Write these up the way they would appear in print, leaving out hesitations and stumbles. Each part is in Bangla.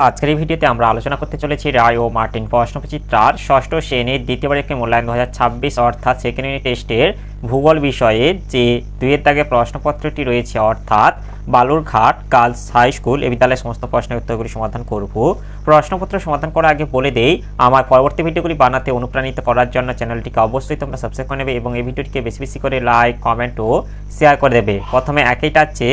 আজকের এই ভিডিওতে আমরা আলোচনা করতে চলেছি রায় ও মার্টিন প্রশ্নবিচিত্রার ষষ্ঠ শ্রেণীর দ্বিতীয় পরীক্ষা মূল্যায়ন 2026 অর্থাৎ সেকেন্ড ইউনিট টেস্টের ভূগোল বিষয়ে যে দুইয়ের দাগে প্রশ্নপত্রটি রয়েছে অর্থাৎ বালুরঘাট গার্লস হাই স্কুল এই বিদ্যালয়ের সমস্ত প্রশ্নের উত্তরগুলি সমাধান করব। প্রশ্নপত্র সমাধান করার আগে বলে দেই, আমার পরবর্তী ভিডিওগুলি বানাতে অনুপ্রাণিত করার জন্য চ্যানেলটিকে অবশ্যই তোমরা সাবস্ক্রাইব করে নেবে এবং এই ভিডিওটিকে বেশি বেশি করে লাইক, কমেন্ট ও শেয়ার করে দেবে। প্রথমে একইটা আছে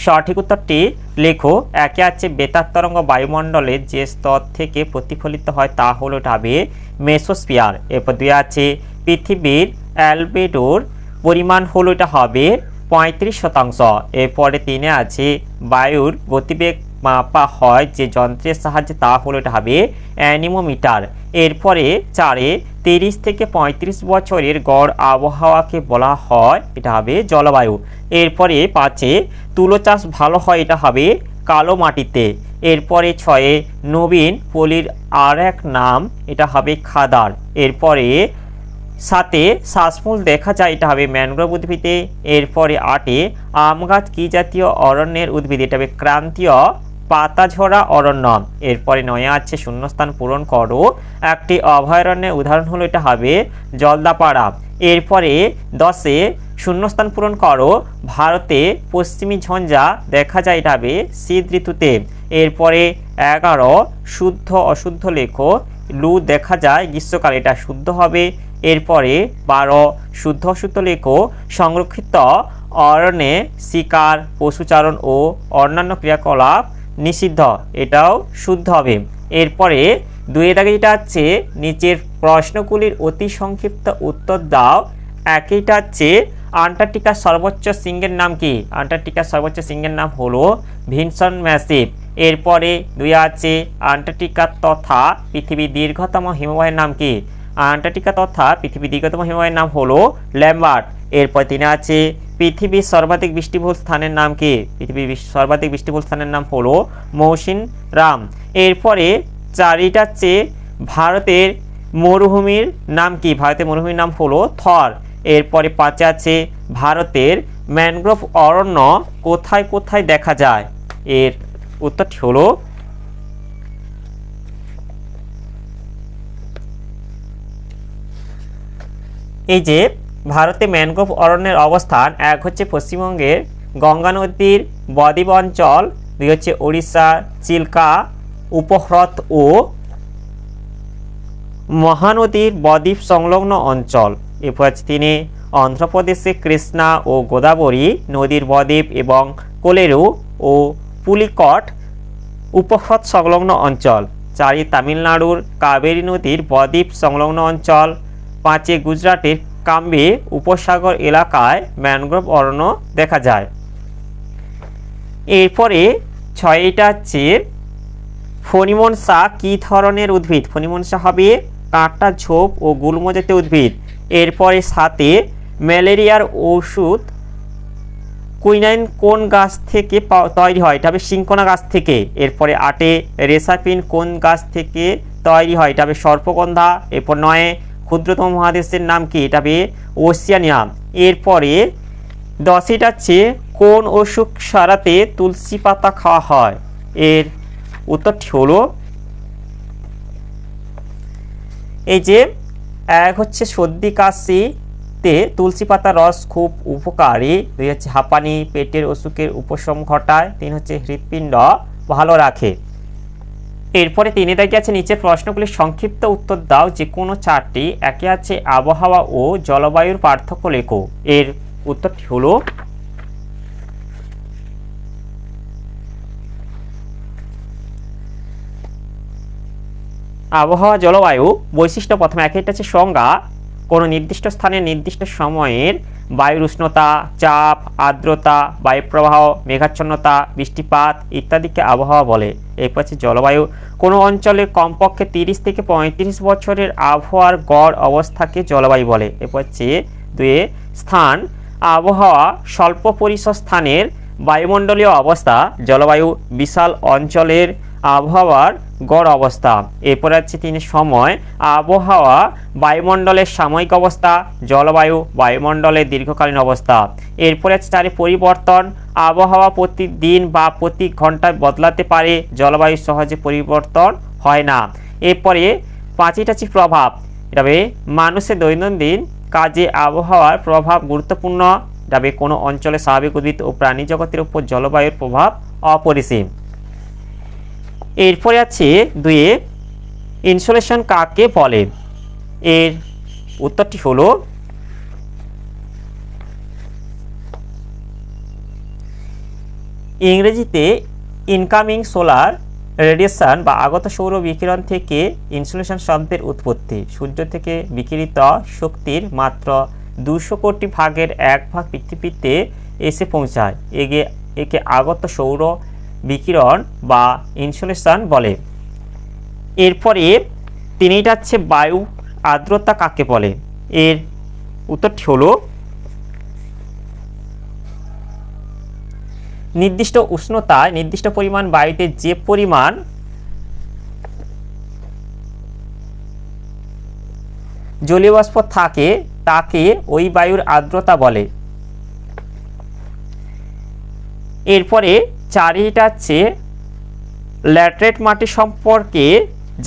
সঠিক উত্তরটি লেখো। একে আছে বেতার তরঙ্গ বায়ুমণ্ডলের যে স্তর থেকে প্রতিফলিত হয় তা হলো হবে মেসোস্ফিয়ার। এরপর দুই আছে পৃথিবীর অ্যালবেডোর পরিমাণ হলো এটা হবে 35%। এরপরে তিনে আছে বায়ুর গতিবেগ মাপা হয় যে যন্ত্রের সাহায্যে তা হলো এটা হবে অ্যানিমোমিটার। এরপরে চারে 30 থেকে 35 বছরের গড় আবহাওয়াকে বলা হয় এটা হবে জলবায়ু। এরপরে পাঁচে তুলো চাষ ভালো হয় এটা হবে কালো মাটিতে। এরপরে ছয়ে নবীন পলির আর এক নাম এটা হবে খাদার। এরপরে সাথে শ্বাসমূল দেখা যায় এটা হবে ম্যানগ্রোভ উদ্ভিদে। এরপরে আটে আম গাছ কি জাতীয় অরণ্যের উদ্ভিদ এটা হবে ক্রান্তীয় পাতাঝরা অরণ্য। এরপরে নয় আছে শূন্যস্থান পূরণ করো। একটি অভয়ারণ্যের উদাহরণ হলো এটা হবে জলদাপাড়া। এরপরে 10এ শূন্যস্থান পূরণ করো। ভারতে পশ্চিমী ঝঞ্ঝা দেখা যায় এটা হবে শীত ঋতুতে। এরপরে 11 শুদ্ধ অশুদ্ধ লেখো। লু দেখা যায় গ্রীষ্মকালে এটা শুদ্ধ হবে। এরপরে 12 শুদ্ধ অশুদ্ধ লেখো। সংরক্ষিত অরণ্যে শিকার, পশুচারণ ও অন্যান্য ক্রিয়াকলাপ নিষিদ্ধ, এটাও শুদ্ধ হবে। এরপরে দুইয়ের আগে যেটা আছে নিচের প্রশ্নগুলির অতি সংক্ষিপ্ত উত্তর দাও। একইটা আছে আন্টার্কটিকার সর্বোচ্চ শৃঙ্গের নাম কি? আন্টার্কটিকার সর্বোচ্চ শৃঙ্গের নাম হলো ভিনসন ম্যাসিভ। এরপরে দুই আছে আন্টার্কটিকা তথা পৃথিবীর দীর্ঘতম হিমবাহের নাম কি? আন্টার্কটিকা তথা পৃথিবীর দীর্ঘতম হিমবাহের নাম হলো ল্যাম্বার্ট। এরপর তিনে আছে পৃথিবীর সর্বাধিক বৃষ্টিবহুল স্থানের নাম কি? পৃথিবীর সর্বাধিক বৃষ্টিবহুল স্থানের নাম হলো মৌসিনরাম। এরপরে চারিটা আছে ভারতের মরুভূমির নাম কি? ভারতের মরুভূমির নাম হলো থর। এরপরে পাঁচে আছে ভারতের ম্যানগ্রোভ অরণ্য কোথায় কোথায় দেখা যায়? এর উত্তরটি হলো এই যে ভারতে ম্যানগ্রোভ অরণ্যের অবস্থান, এক হচ্ছে পশ্চিমবঙ্গের গঙ্গা নদীর বদ্বীপ অঞ্চল, দুই হচ্ছে ওড়িশার চিল্কা উপহ্রদ ও মহানদীর বদ্বীপ সংলগ্ন অঞ্চল। এরপর আছে তিনি অন্ধ্রপ্রদেশে কৃষ্ণা ও গোদাবরী নদীর বদ্বীপ এবং কোলেরু ও পুলিকট উপহ্রদ সংলগ্ন অঞ্চল। চারি তামিলনাড়ুর কাবেরী নদীর বদ্বীপ সংলগ্ন অঞ্চল। পাঁচে গুজরাটের কাম্বে উপসাগর এলাকায় ম্যানগ্রোভ অরণ্য দেখা যায়। এরপরে ছয়টা হচ্ছে ফণিমনসা কি ধরনের উদ্ভিদ? ফণিমনসা হবে কাঁটা ঝোপ ও গুল্ম জাতীয় উদ্ভিদ। এরপরে সাথে ম্যালেরিয়ার ওষুধ কুইনাইন কোন গাছ থেকে তৈরি হয়? এটা হবে সিংকোনা গাছ থেকে। এরপরে আটে রেসাপিন কোন গাছ থেকে তৈরি হয়? এটা হবে সর্পগন্ধা। এরপর নয়ে ক্ষুদ্রতম মহাদেশের নাম কি? এটা হবে ওশিয়ানিয়া। এরপরে 10টা হচ্ছে কোন অসুখ সারাতে তুলসী পাতা খাওয়া হয়? এর উত্তরটি হলো এই যে এক হচ্ছে সর্দি কাশিতে তুলসী পাতার রস খুব উপকারী। দুই হচ্ছে হাঁপানি পেটের অসুখের উপশম ঘটায়। তিন হচ্ছে হৃৎপিণ্ড ভালো রাখে। এরপরে তিনে দেখে আছে নিচের প্রশ্নগুলির সংক্ষিপ্ত উত্তর দাও যে কোনো চারটি। একে আছে আবহাওয়া ও জলবায়ুর পার্থক্য লেখো। এর উত্তরটি হলো আবহাওয়া জলবায়ু বৈশিষ্ট্য। প্রথমে একটা আছে সংজ্ঞা। কোনো নির্দিষ্ট স্থানে নির্দিষ্ট সময়ের বায়ুর উষ্ণতা, চাপ, আর্দ্রতা, বায়ুপ্রবাহ, মেঘাচ্ছন্নতা, বৃষ্টিপাত ইত্যাদিকে আবহাওয়া বলে। এরপর আছে জলবায়ু। কোনো অঞ্চলের কমপক্ষে 30 থেকে 35 বছরের আবহাওয়ার গড় অবস্থাকে জলবায়ু বলে। এরপর হচ্ছে দুয়ে স্থান। আবহাওয়া স্বল্প পরিসর স্থানের বায়ুমণ্ডলীয় অবস্থা। জলবায়ু বিশাল অঞ্চলের আবহাওয়ার গড় অবস্থা। এরপর আছে তিনি সময়। আবহাওয়া বায়ুমণ্ডলের সাময়িক অবস্থা। জলবায়ু বায়ুমণ্ডলের দীর্ঘকালীন অবস্থা। এরপরে আছে চারে পরিবর্তন। আবহাওয়া প্রতিদিন বা প্রতি ঘন্টায় বদলাতে পারে, জলবায়ু সহজে পরিবর্তন হয় না। এরপরে পাঁচটা হচ্ছে প্রভাব, তবে মানুষের দৈনন্দিন কাজে আবহাওয়ার প্রভাব গুরুত্বপূর্ণ, তবে কোনো অঞ্চলে স্বাভাবিক উদ্ভিদ ও প্রাণী জগতের উপর জলবায়ুর প্রভাব অপরিসীম। এরপরে আছে দুয়ে, ইনসুলেশন কাকে বলে? এর উত্তরটি হলো ইংরেজিতে ইনকামিং সোলার রেডিয়েশন বা আগত সৌর বিকিরণ থেকে ইনসুলেশন শব্দের উৎপত্তি। সূর্য থেকে বিকিরিত শক্তির মাত্র 200 কোটি ভাগের 1 ভাগ পৃথিবীতে এসে পৌঁছায়, একে আগত সৌর বিকিরণ বা ইনসুলেশন বলে। এরপরে তিনটা হচ্ছে বায়ু আর্দ্রতা কাকে বলে? এর উত্তরটি হলো নির্দিষ্ট উষ্ণতায় নির্দিষ্ট পরিমাণ বায়ুতে যে পরিমাণ জলীয় বাষ্প থাকে তাকে ওই বায়ুর আর্দ্রতা বলে। এরপরে চারিটা হচ্ছে ল্যাটেরাইট মাটি সম্পর্কে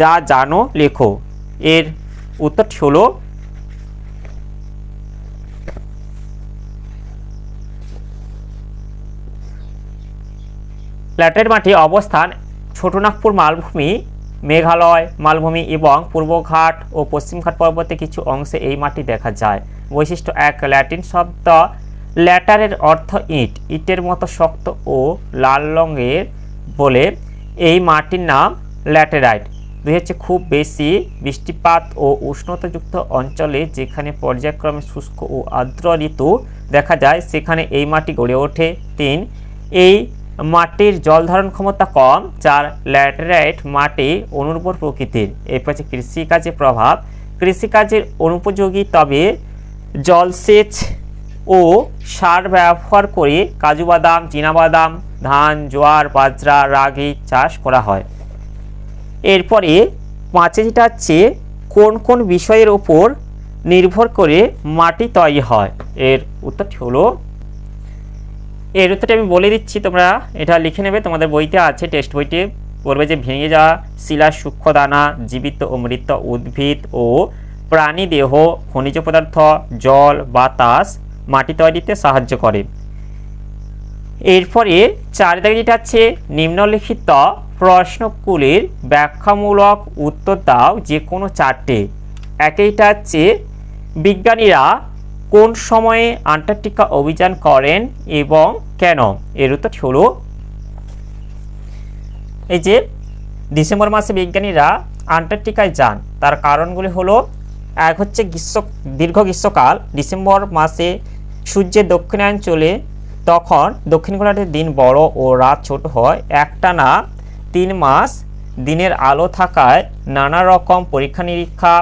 যা জানো লেখো। এর উত্তরটি হলো ল্যাটেরাইট মাটির অবস্থান ছোটনাগপুর মালভূমি, মেঘালয় মালভূমি এবং পূর্বঘাট ও পশ্চিমঘাট পর্বতের কিছু অংশে এই মাটি দেখা যায়। বৈশিষ্ট্য এক, ল্যাটিন শব্দ ল্যাটারের অর্থ ইট, ইটের মতো শক্ত ও লাল রঙের বলে এই মাটির নাম ল্যাটেরাইট। দুই হচ্ছে খুব বেশি বৃষ্টিপাত ও উষ্ণতাযুক্ত অঞ্চলে যেখানে পর্যায়ক্রমে শুষ্ক ও আর্দ্র ঋতু দেখা যায় সেখানে এই মাটি গড়ে ওঠে। তিন, এই মাটির জল ধারণ ক্ষমতা কম। চার, ল্যাটেরাইট মাটি অনুর্বর প্রকৃতির। এরপর হচ্ছে কৃষিকাজের প্রভাব, কৃষিকাজের অনুপযোগী, তবে জলসেচ ও সার ব্যবহার করে কাজু বাদাম, চীনাবাদাম, ধান, জোয়ার, বাজরা, রাগি চাষ করা হয়। এরপরে পাঁচে যেটা হচ্ছে কোন কোন বিষয়ের উপর নির্ভর করে মাটি তৈরি হয়? এর উত্তরটি হলো, এর উত্তরটি আমি বলে দিচ্ছি, তোমরা এটা লিখে নেবে, তোমাদের বইতে আছে, টেক্সট বইতে পড়বে যে ভেঙে যাওয়া শিলার সূক্ষ্ম দানা, জীবিত ও মৃত উদ্ভিদ ও প্রাণী দেহ, খনিজ পদার্থ, জল, বাতাস মাটি তৈরিতে সাহায্য করে। এরপরে চারিদিকে যেটা আছে নিম্নলিখিত প্রশ্নগুলির ব্যাখ্যামূলক উত্তর দাও যে কোনো চারটে। একইটা হচ্ছে বিজ্ঞানীরা কোন সময়ে আন্টার্কটিকা অভিযান করেন এবং কেন? এর উত্তরটি হলো, এই যে ডিসেম্বর মাসে বিজ্ঞানীরা আন্টার্কটিকায় যান তার কারণগুলি হলো, এক হচ্ছে দীর্ঘ গ্রীষ্মকাল, ডিসেম্বর মাসে সূর্যের দক্ষিণাঞ্চলে তখন দক্ষিণ গোলার্ধের দিন বড় ও রাত ছোট হয়। একটানা 3 মাস দিনের আলো থাকায় নানা রকম পরীক্ষা নিরীক্ষা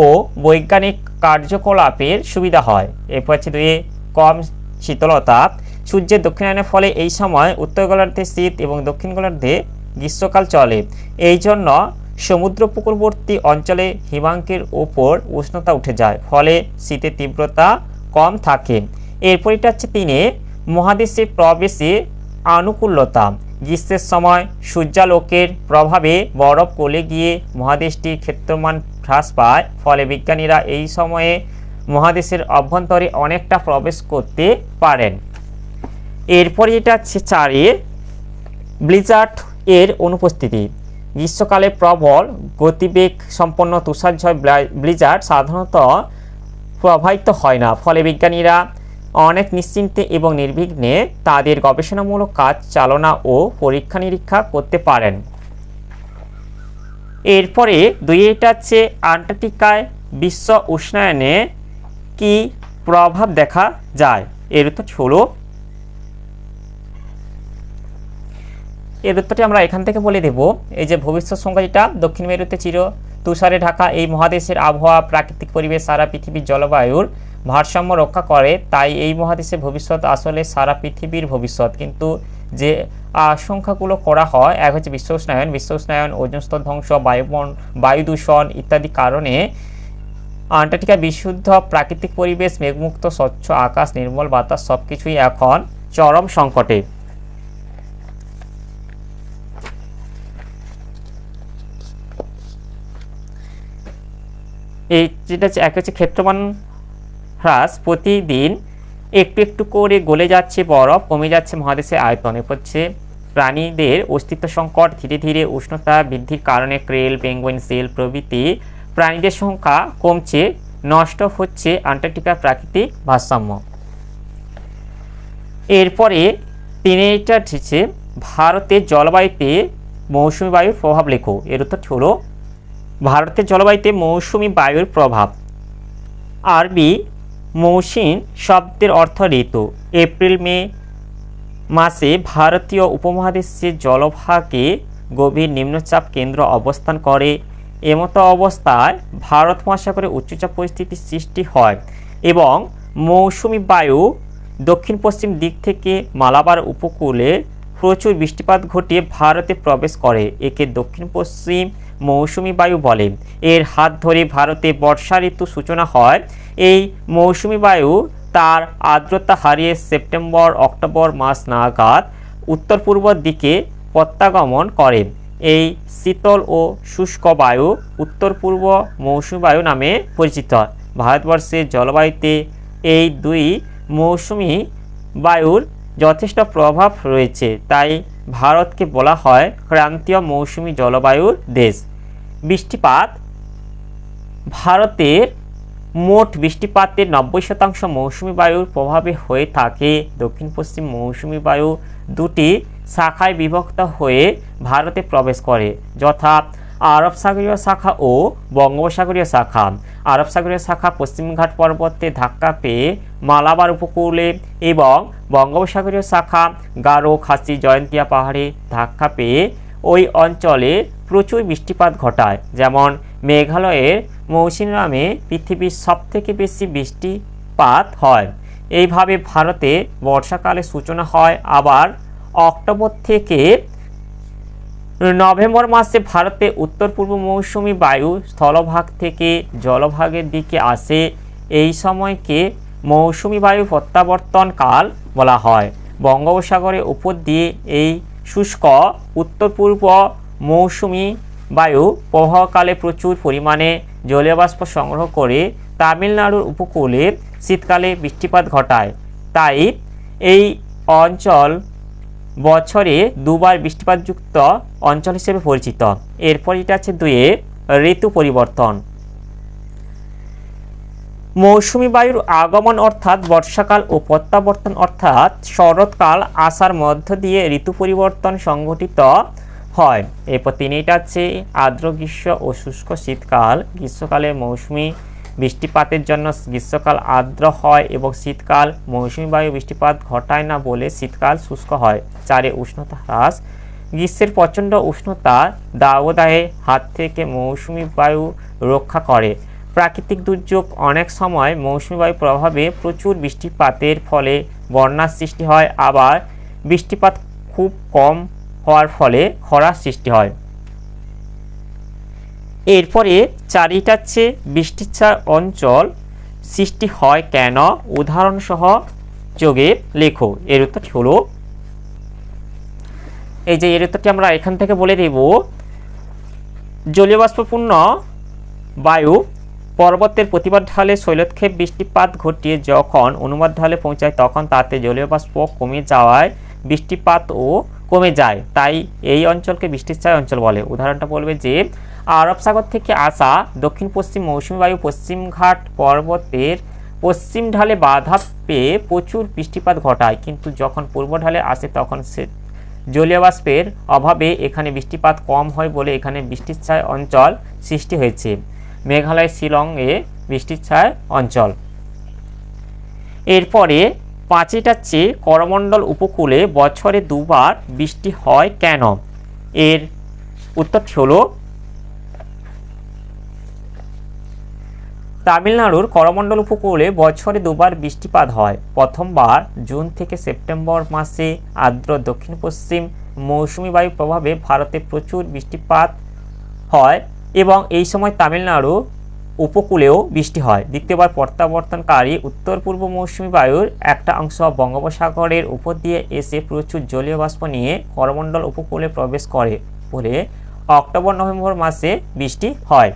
ও বৈজ্ঞানিক কার্যকলাপের সুবিধা হয়। এরপর হচ্ছে দুই, কম শীতলতা, সূর্যের দক্ষিণায়নের ফলে এই সময় উত্তর গোলার্ধে শীত এবং দক্ষিণ গোলার্ধে গ্রীষ্মকাল চলে। এই জন্য সমুদ্র উপকূলবর্তী অঞ্চলে হিমাঙ্কের ওপর উষ্ণতা উঠে যায়, ফলে শীতের তীব্রতা কম থাকে। এরপর এটা হচ্ছে 3, মহাদেশে প্রবেশে আনুকূল্যতা, গ্রীষ্মের সময় সূর্যালোকের প্রভাবে বরফ গলে গিয়ে মহাদেশটির ক্ষেত্রমান হ্রাস পায়, ফলে বিজ্ঞানীরা এই সময়ে মহাদেশের অভ্যন্তরে অনেকটা প্রবেশ করতে পারেন। এরপরে যেটা হচ্ছে 4, ব্লিজার্ড এর অনুপস্থিতি, গ্রীষ্মকালে প্রবল গতিবেগ সম্পন্ন তুষারঝড় ব্লিজার্ড সাধারণত প্রবাহিত হয় না, ফলে বিজ্ঞানীরা অনেক নিশ্চিন্তে এবং নির্বিঘ্নে তাদের গবেষণামূলক কাজ চালনা ও পরীক্ষা নিরীক্ষা করতে পারেন। এরপরে দুইটা হচ্ছে আন্টার্কটিকায় বিশ্ব উষ্ণায়নে কি প্রভাব দেখা যায়? এর উত্তরটি হলো, এর উত্তরটি আমরা এখান থেকে বলে দেব। এই যে ভবিষ্যৎ সংখ্যা, যেটা দক্ষিণ মেরুতে চির তুষারে ঢাকা এই মহাদেশের আবহাওয়া প্রাকৃতিক পরিবেশ সারা পৃথিবীর জলবায়ুর ভারসাম্য রক্ষা করে, তাই এই মহাদেশের ভবিষ্যৎ আসলে সারা পৃথিবীর ভবিষ্যৎ। কিন্তু যে আশঙ্কাগুলো করা হয়, এক হচ্ছে বিশ্ব উষ্ণায়ন, ওজোন স্তর ধ্বংস, বায়ু দূষণ ইত্যাদি কারণে আন্টার্কটিকা বিশুদ্ধ প্রাকৃতিক পরিবেশ, মেঘমুক্ত স্বচ্ছ আকাশ, নির্মল বাতাস সব কিছুই এখন চরম সংকটে। এই যেটা এক হচ্ছে ক্ষেত্রমান হ্রাস, প্রতিদিন একটু একটু করে গলে যাচ্ছে বরফ, কমে যাচ্ছে মহাদেশের আয়তন। এরপর হচ্ছে প্রাণীদের অস্তিত্ব সংকট, ধীরে ধীরে উষ্ণতা বৃদ্ধির কারণে ক্রেল, পেঙ্গুইন, সেল প্রভৃতি প্রাণীদের সংখ্যা কমছে, নষ্ট হচ্ছে আন্টার্কটিকার প্রাকৃতিক ভারসাম্য। এরপরে তিনটা হচ্ছে ভারতের জলবায়ুতে মৌসুমী বায়ুর প্রভাব লেখো। এর উত্তরটি হলো ভারতের জলবায়ুতে মৌসুমী বায়ুর প্রভাব। আরবি মৌসুম শব্দের অর্থ ঋতু। এপ্রিল মে মাসে ভারতীয় উপমহাদেশের জলভাগে গভীর নিম্নচাপ কেন্দ্র অবস্থান করে। এমতো অবস্থায় ভারত মহাসাগরে উচ্চচাপ পরিস্থিতির সৃষ্টি হয় এবং মৌসুমী বায়ু দক্ষিণ পশ্চিম দিক থেকে মালাবার উপকূলে প্রচুর বৃষ্টিপাত ঘটিয়ে ভারতে প্রবেশ করে। একে দক্ষিণ পশ্চিম মৌসুমী বায়ু বলে। এর হাত ধরে ভারতে বর্ষা ঋতু সূচনা হয়। এই মৌসুমী বায়ু তার আর্দ্রতা হারিয়ে সেপ্টেম্বর অক্টোবর মাস নাগাদ উত্তর পূর্ব দিকে প্রত্যাগমন করে। এই শীতল ও শুষ্ক বায়ু উত্তর পূর্ব মৌসুমী বায়ু নামে পরিচিত। ভারতবর্ষের জলবায়ুতে এই দুই মৌসুমী বায়ুর যথেষ্ট প্রভাব রয়েছে, তাই ভারতকে বলা হয় ক্রান্তীয় মৌসুমী জলবায়ুর দেশ। বৃষ্টিপাত, ভারতের মোট বৃষ্টিপাতের 90% মৌসুমী বায়ুর প্রভাবে হয়ে থাকে। দক্ষিণ পশ্চিম মৌসুমী বায়ু দুটি শাখায় বিভক্ত হয়ে ভারতে প্রবেশ করে, যথা আরব সাগরীয় শাখা ও বঙ্গোপসাগরীয় শাখা। আরব সাগরীয় শাখা পশ্চিমঘাট পর্বতে ধাক্কা পেয়ে মালাবার উপকূলে এবং বঙ্গোপসাগরীয় শাখা গারো, খাসি, জয়ন্তিয়া পাহাড়ে ধাক্কা পেয়ে ওই অঞ্চলে প্রচুর বৃষ্টিপাত ঘটায়। যেমন মেঘালয়ের মৌসিনরামে পৃথিবীর সবথেকে বেশি বৃষ্টিপাত হয়। এইভাবে ভারতে বর্ষাকালের সূচনা হয়। আবার অক্টোবর থেকে নভেম্বর মাসে ভারতে উত্তর পূর্ব মৌসুমী বায়ু স্থলভাগ থেকে জলভাগের দিকে আসে। এই সময়কে মৌসুমী বায়ু প্রত্যাবর্তনকাল বলা হয়। বঙ্গোপসাগরের উপর দিয়ে এই শুষ্ক উত্তর পূর্ব মৌসুমী বায়ু প্রবাহকালে প্রচুর পরিমাণে জলীয় বাষ্প সংগ্রহ করে তামিলনাড়ুর উপকূলে শীতকালে বৃষ্টিপাত ঘটায়। তাই এই অঞ্চল বছরে দুবার বৃষ্টিপাতযুক্ত অঞ্চল হিসেবে পরিচিত। এরপর এটা আছে দুয়ে ঋতু পরিবর্তন। মৌসুমী বায়ুর আগমন অর্থাৎ বর্ষাকাল ও প্রত্যাবর্তন অর্থাৎ শরৎকাল আসার মধ্য দিয়ে ঋতু পরিবর্তন সংঘটিত হয়। এরপর তিনটা আছে আর্দ্র গ্রীষ্ম ও শুষ্ক শীতকাল। গ্রীষ্মকালে মৌসুমী বৃষ্টিপাতের জন্য গ্রীষ্মকাল আর্দ্র হয় এবং শীতকাল মৌসুমী বায়ু বৃষ্টিপাত ঘটায় না বলে শীতকাল শুষ্ক হয়। চারে উষ্ণতা হ্রাস। গ্রীষ্মের প্রচণ্ড উষ্ণতা দাবদাহের হাত থেকে মৌসুমী বায়ু রক্ষা করে। প্রাকৃতিক দুর্যোগ, অনেক সময় মৌসুমী বায়ুর প্রভাবে প্রচুর বৃষ্টিপাতের ফলে বন্যার সৃষ্টি হয়, আবার বৃষ্টিপাত খুব কম হওয়ার ফলে খরার সৃষ্টি হয়। এরপরে চারিটা হচ্ছে বৃষ্টিচ্ছার অঞ্চল সৃষ্টি হয় কেন, উদাহরণসহ যোগে লেখো। এর উত্তরটি হলো, এই যে এর উত্তরটি আমরা এখান থেকে বলে দেব। জলীয় বাষ্পপূর্ণ বায়ু পর্বতের প্রতিবাদ ঢালে শৈলক্ষেপ বৃষ্টিপাত ঘটিয়ে যখন অনুবাদ ঢালে পৌঁছায় তখন তাতে জলীয় বাষ্প কমে যাওয়ায় বৃষ্টিপাতও কমে যায়, তাই এই অঞ্চলকে বৃষ্টিচ্ছায়া অঞ্চল বলে। উদাহরণটা বলবে যে আরব সাগর থেকে আসা দক্ষিণ পশ্চিম মৌসুমী বায়ু পশ্চিমঘাট পর্বতের পশ্চিম ঢালে বাধা পেয়ে প্রচুর বৃষ্টিপাত ঘটায়, কিন্তু যখন পূর্ব ঢালে আসে তখন সে জলীয় বাষ্পের অভাবে এখানে বৃষ্টিপাত কম হয় বলে এখানে বৃষ্টিচ্ছায়া অঞ্চল সৃষ্টি হয়েছে। মেঘালয়, শিলংয়ে বৃষ্টিচ্ছায়া অঞ্চল। এরপরে পাঁচটা হচ্ছে করমণ্ডল উপকূলে বছরে দুবার বৃষ্টি হয় কেন। এর উত্তরটি হলো, তামিলনাড়ুর করমণ্ডল উপকূলে বছরে দুবার বৃষ্টিপাত হয়। প্রথমবার জুন থেকে সেপ্টেম্বর মাসে আর্দ্র দক্ষিণ পশ্চিম মৌসুমী বায়ুর প্রভাবে ভারতে প্রচুর বৃষ্টিপাত হয় এবং এই সময় তামিলনাড়ু উপকূলেও বৃষ্টি হয়। দ্বিতীয়বার প্রত্যাবর্তনকারী উত্তর পূর্ব মৌসুমী বায়ুর একটা অংশ বঙ্গোপসাগরের উপর দিয়ে এসে প্রচুর জলীয় বাষ্প নিয়ে করমণ্ডল উপকূলে প্রবেশ করে বলে অক্টোবর নভেম্বর মাসে বৃষ্টি হয়।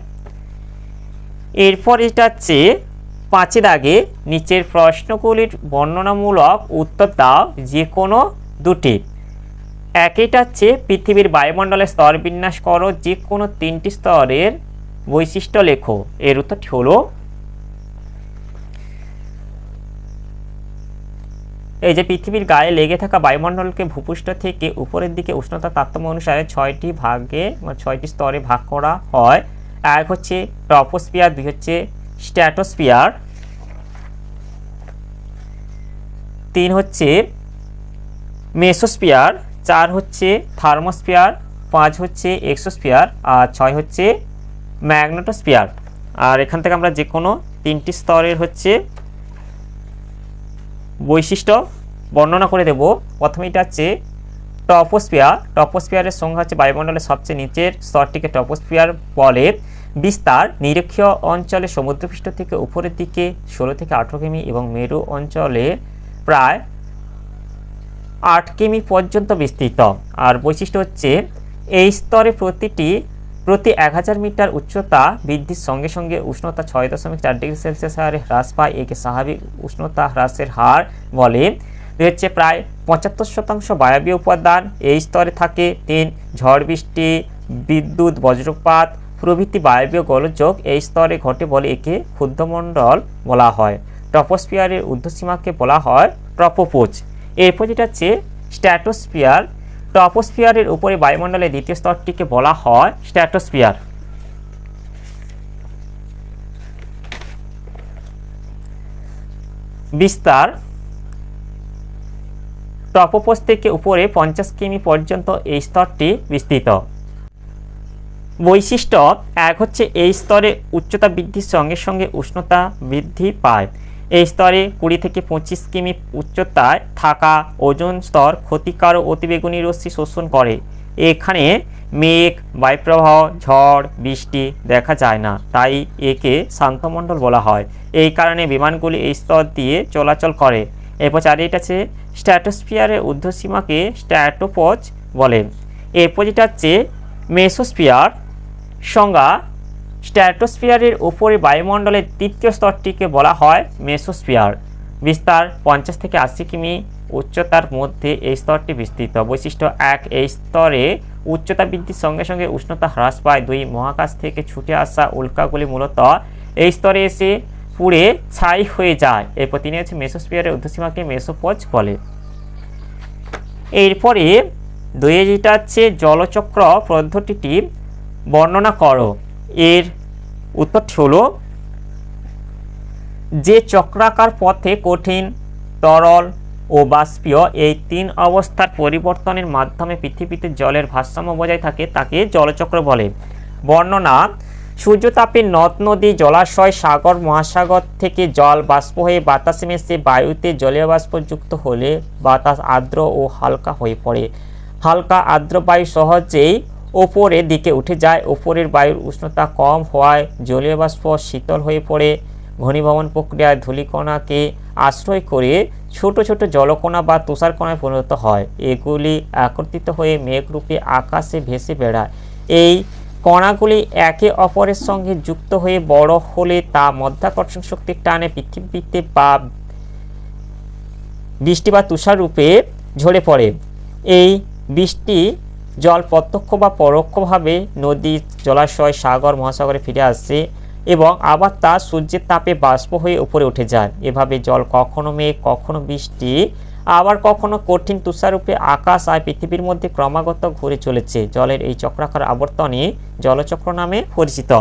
এরপর এটা হচ্ছে 5 দাগে নিচের প্রশ্নগুলির বর্ণনামূলক উত্তর দাও যে কোনো দুটি। একইটা হচ্ছে পৃথিবীর বায়ুমণ্ডলের স্তর বিন্যাস করো, যে কোনো 3টি স্তরের বৈশিষ্ট্য লেখো। এর উত্তরটি হলো এই যে পৃথিবীর গায়ে লেগে থাকা বায়ুমণ্ডলকে ভূপৃষ্ঠ থেকে উপরের দিকে উষ্ণতা তারতম্য অনুসারে 6টি ভাগে 6টি স্তরে ভাগ করা হয়। এক হচ্ছে ট্রপোস্ফিয়ার, 2 হচ্ছে স্ট্র্যাটোস্ফিয়ার, 3 হচ্ছে মেসোস্ফিয়ার, 4 হচ্ছে থার্মোস্ফিয়ার, 5 হচ্ছে এক্সোস্ফিয়ার আর 6 হচ্ছে ম্যাগনেটোস্ফিয়ার। আর এখান থেকে আমরা যে কোনো 3টি স্তরের হচ্ছে বৈশিষ্ট্য বর্ণনা করে দেব। প্রথমে এটা হচ্ছে ট্রপোস্ফিয়ার। ট্রপোস্ফিয়ারের সংজ্ঞা হচ্ছে বায়ুমণ্ডলের সবচেয়ে নিচের স্তরটিকে ট্রপোস্ফিয়ার বলে। বিস্তার নিরক্ষীয় অঞ্চলে সমুদ্রপৃষ্ঠ থেকে উপরের দিকে 16 থেকে 18 কিমি এবং মেরু অঞ্চলে প্রায় 8 কিমি পর্যন্ত বিস্তৃত। আর বৈশিষ্ট্য হচ্ছে এই স্তরে প্রতি 1000 মিটার উচ্চতা বৃদ্ধির সঙ্গে সঙ্গে উষ্ণতা 6.4 ডিগ্রি সেলসিয়াস হারে হ্রাস পায়। একে স্বাভাবিক উষ্ণতা হ্রাসের হার বলে। হচ্ছে প্রায় 75% বায়বীয় উপাদান এই স্তরে থাকে। 3 ঝড় বৃষ্টি, বিদ্যুৎ, বজ্রপাত প্রভৃতি বায়বীয় গোলযোগ এই স্তরে ঘটে বলে একে ক্ষুদ্রমণ্ডল বলা হয়। ট্রপোস্ফিয়ারের ঊর্ধ্বসীমাকে বলা হয় ট্রপোপোজ। এরপর যেটা হচ্ছে স্ট্র্যাটোস্ফিয়ার। ট্রপোস্ফিয়ারের উপরে বায়ুমণ্ডলের দ্বিতীয় স্তরটিকে বলা হয় স্ট্র্যাটোস্ফিয়ার। বিস্তার ট্রপোপোজ থেকে উপরে 50 কিমি পর্যন্ত এই স্তরটি বিস্তৃত। বৈশিষ্ট্য এক হচ্ছে এই স্তরে উচ্চতা বৃদ্ধির সঙ্গে সঙ্গে উষ্ণতা বৃদ্ধি পায়। এই স্তরে 20 থেকে 25 কিমি উচ্চতায় থাকা ওজোন স্তর ক্ষতিকারক অতিবেগুনি রশ্মি শোষণ করে। এখানে মেঘ, বায়ুপ্রবাহ, ঝড়, বৃষ্টি দেখা যায় না, তাই একে শান্তমণ্ডল বলা হয়। এই কারণে বিমানগুলি এই স্তর দিয়ে চলাচল করে। এরপর চারিটা আছে স্ট্র্যাটোস্ফিয়ারের ঊর্ধ্বসীমাকে স্ট্র্যাটোপোজ বলে। এরপর যেটা হচ্ছে মেসোস্ফিয়ার। সংজ্ঞা স্ট্র্যাটোস্ফিয়ারের উপরে বায়ুমণ্ডলের তৃতীয় স্তরটিকে বলা হয় মেসোস্ফিয়ার। বিস্তার 50 থেকে 80 কিমি উচ্চতার মধ্যে এই স্তরটি বিস্তৃত। বৈশিষ্ট্য এক এই স্তরে উচ্চতা বৃদ্ধির সঙ্গে সঙ্গে উষ্ণতা হ্রাস পায়। 2 মহাকাশ থেকে ছুটে আসা উল্কাগুলি মূলত এই স্তরে এসে পুড়ে ছাই হয়ে যায়। এরপর 3 হচ্ছে মেসোস্ফিয়ারের ঊর্ধ্বসীমাকে মেসোপজ বলে। এরপরে 2 যেটা হচ্ছে জলচক্র পদ্ধতিটি বর্ণনা করো। এর উত্তরটি হলো যে চক্রাকার পথে কঠিন, তরল ও বাষ্পীয় এই 3 অবস্থার পরিবর্তনের মাধ্যমে পৃথিবীতে জলের ভারসাম্য বজায় থাকে তাকে জলচক্র বলে। বর্ণনা সূর্যতাপের নদ নদী, জলাশয়, সাগর, মহাসাগর থেকে জল বাষ্প হয়ে বাতাসে মিশে বায়ুতে জলীয় বাষ্প যুক্ত হলে বাতাস আর্দ্র ও হালকা হয়ে পড়ে। হালকা আর্দ্র বায়ু সহজেই ওপরের দিকে উঠে যায়। ওপরের বায়ুর উষ্ণতা কম হওয়ায় জলীয় বাষ্প শীতল হয়ে পড়ে। ঘনীভবন প্রক্রিয়ায় ধূলিকণাকে আশ্রয় করে ছোট ছোট জলকণা বা তুষারকণায় পরিণত হয়। এগুলি একত্রিত হয়ে মেঘরূপে আকাশে ভেসে বেড়ায়। এই কণাগুলি একে অপরের সঙ্গে যুক্ত হয়ে বড় হলে তা মাধ্যাকর্ষণ শক্তির টানে পৃথিবীতে বা বৃষ্টি বা তুষার রূপে ঝরে পড়ে। এই বৃষ্টি জল প্রত্যক্ষ বা পরোক্ষভাবে নদী, জলাশয়, সাগর, মহাসাগরে ফিরে আসে এবং আবার তা সূর্যের তাপে বাষ্প হয়ে উপরে উঠে যায়। এভাবে জল কখনো মেঘ, কখনো বৃষ্টি, আবার কখনো কঠিন তুষাররূপে আকাশ আর পৃথিবীর মধ্যে ক্রমাগত ঘুরে চলেছে। জলের এই চক্রাকার আবর্তনই জলচক্র নামে পরিচিত।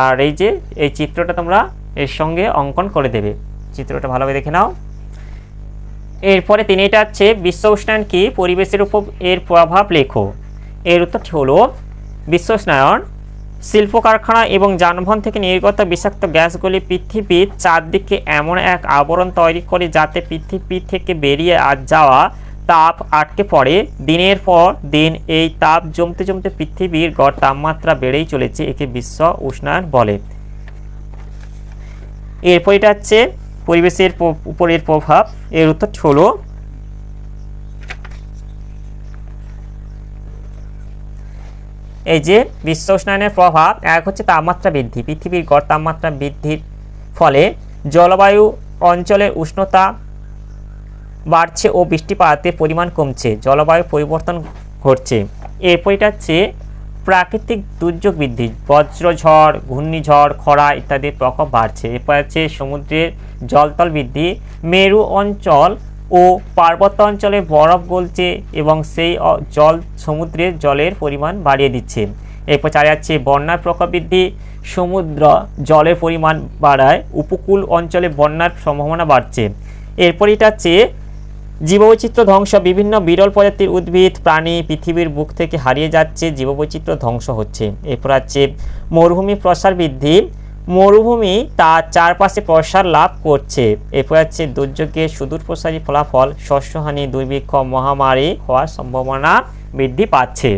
আর এই যে এই চিত্রটা তোমরা এর সঙ্গে অঙ্কন করে দেবে, চিত্রটা ভালোভাবে দেখে নাও। এরপরে 3 হচ্ছে বিশ্ব উষ্ণায়ন কি, পরিবেশের উপর এর প্রভাব লেখো। এর উত্তরটি হলো বিশ্ব উষ্ণায়ন শিল্প কারখানা এবং যানবাহন থেকে নির্গত বিষাক্ত গ্যাসগুলি পৃথিবীর চারদিকে এমন এক আবরণ তৈরি করে যাতে পৃথিবী থেকে বেরিয়ে যাওয়া তাপ আটকে পড়ে। দিনের পর দিন এই তাপ জমতে জমতে পৃথিবীর গড় তাপমাত্রা বেড়েই চলেছে, একে বিশ্ব উষ্ণায়ন বলে। এরপর এটা হচ্ছে পরিবেশের উপরের প্রভাব। এর উত্তরটি হলো এই যে বিশ্ব উষ্ণায়নের প্রভাব, এক হচ্ছে তাপমাত্রা বৃদ্ধি। পৃথিবীর গড় তাপমাত্রা বৃদ্ধির ফলে জলবায়ু অঞ্চলের উষ্ণতা বাড়ছে ও বৃষ্টিপাতের পরিমাণ কমছে, জলবায়ু পরিবর্তন ঘটছে। এরপর এটা হচ্ছে প্রাকৃতিক দুর্যোগ বৃদ্ধি, বজ্রঝড়, ঘূর্ণিঝড়, খরা ইত্যাদির প্রকোপ বাড়ছে। এরপর আছে সমুদ্রের জলতল বৃদ্ধি, মেরু অঞ্চল ও পার্বত্য অঞ্চলে বরফ গলছে এবং সেই জল সমুদ্রের জলের পরিমাণ বাড়িয়ে দিচ্ছে। এরপর চারে যাচ্ছে বন্যার প্রকোপ বৃদ্ধি, সমুদ্র জলের পরিমাণ বাড়ায় উপকূল অঞ্চলে বন্যার সম্ভাবনা বাড়ছে। এরপর এটা হচ্ছে জীববৈচিত্র্য ধ্বংস, বিভিন্ন বিরল প্রজাতির উদ্ভিদ প্রাণী পৃথিবীর বুক থেকে হারিয়ে যাচ্ছে, জীববৈচিত্র্য ধ্বংস হচ্ছে। এরপর আছে মরুভূমি প্রসার বৃদ্ধি, মরুভূমি তার চারপাশে প্রসার লাভ করছে। এরপর আছে দুর্যোগের সুদূর প্রসারী ফলাফল, শস্যহানি, দুর্ভিক্ষ, মহামারী হওয়ার সম্ভাবনা বৃদ্ধি পাচ্ছে।